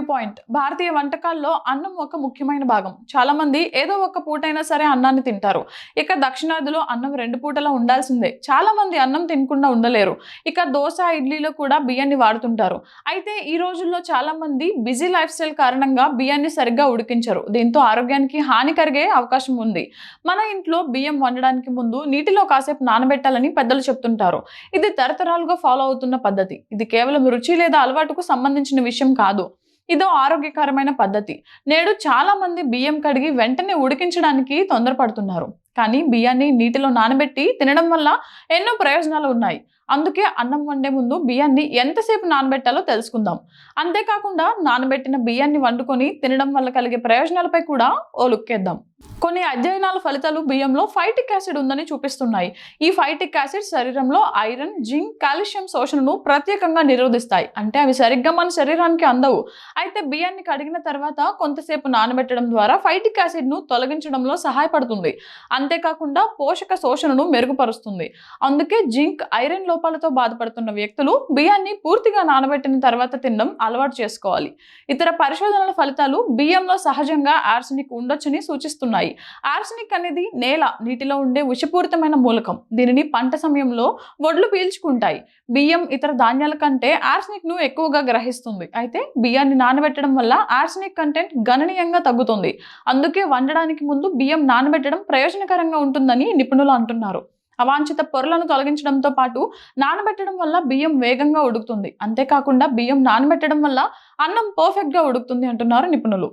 View point. భారతీయ వంటకాల్లో అన్నం ఒక ముఖ్యమైన భాగం. చాలా మంది ఏదో ఒక పూటైనా సరే అన్నాన్ని తింటారు. ఇక దక్షిణాదిలో అన్నం 2 పూటలా ఉండాల్సిందే. చాలా మంది అన్నం తినకుండా ఉండలేరు. ఇక దోస, ఇడ్లీలో కూడా బియ్యాన్ని వాడుతుంటారు. అయితే ఈ రోజుల్లో చాలా మంది బిజీ లైఫ్ స్టైల్ కారణంగా బియ్యాన్ని సరిగ్గా ఉడికించరు. దీంతో ఆరోగ్యానికి హాని కలిగే అవకాశం ఉంది. మన ఇంట్లో బియ్యం వండడానికి ముందు నీటిలో కాసేపు నానబెట్టాలని పెద్దలు చెప్తుంటారు. ఇది తరతరాలుగా ఫాలో అవుతున్న పద్ధతి. ఇది కేవలం రుచి లేదా అలవాటుకు సంబంధించిన విషయం కాదు. ఇదో ఆరోగ్యకరమైన పద్ధతి. నేడు చాలా మంది బియ్యం కడిగి వెంటనే ఉడికించడానికి తొందరపడుతున్నారు. కానీ బియ్యాన్ని నీటిలో నానబెట్టి తినడం వల్ల ఎన్నో ప్రయోజనాలు ఉన్నాయి. అందుకే అన్నం వండే ముందు బియ్యాన్ని ఎంతసేపు నానబెట్టాలో తెలుసుకుందాం. అంతేకాకుండా నానబెట్టిన బియ్యాన్ని వండుకొని తినడం వల్ల కలిగే ప్రయోజనాలపై కూడా ఓ లుక్కేద్దాం. కొన్ని అధ్యయనాల ఫలితాలు బియ్యంలో ఫైటిక్ యాసిడ్ ఉందని చూపిస్తున్నాయి. ఈ ఫైటిక్ యాసిడ్ శరీరంలో ఐరన్, జింక్, కాల్షియం శోషణను ప్రత్యేకంగా నిరోధిస్తాయి. అంటే అవి సరిగ్గా మన శరీరానికి అందవు. అయితే బియ్యాన్ని కడిగిన తర్వాత కొంతసేపు నానబెట్టడం ద్వారా ఫైటిక్ యాసిడ్ ను తొలగించడంలో సహాయపడుతుంది. అంతేకాకుండా పోషక శోషణను మెరుగుపరుస్తుంది. అందుకే జింక్, ఐరన్ లోపాలతో బాధపడుతున్న వ్యక్తులు బియ్యాన్ని పూర్తిగా నానబెట్టిన తర్వాత తినడం అలవాటు చేసుకోవాలి. ఇతర పరిశోధనల ఫలితాలు బియ్యంలో సహజంగా ఆర్సెనిక్ ఉండొచ్చని సూచిస్తున్నాయి. ఆర్సెనిక్ అనేది నీటిలో ఉండే విషపూరితమైన మూలకం. దీనిని పంట సమయంలో వడ్లు పీల్చుకుంటాయి. బియ్యం ఇతర ధాన్యాల కంటే ఆర్సెనిక్ ను ఎక్కువగా గ్రహిస్తుంది. అయితే బియ్యాన్ని నానబెట్టడం వల్ల ఆర్సెనిక్ కంటెంట్ గణనీయంగా తగ్గుతుంది. అందుకే వండడానికి ముందు బియ్యం నానబెట్టడం ప్రయోజనకరంగా ఉంటుందని నిపుణులు అంటున్నారు. అవాంఛిత పొరలను తొలగించడంతో పాటు నానబెట్టడం వల్ల బియ్యం వేగంగా ఉడుకుతుంది. అంతేకాకుండా బియ్యం నానబెట్టడం వల్ల అన్నం పర్ఫెక్ట్ గా ఉడుకుతుంది అంటున్నారు నిపుణులు.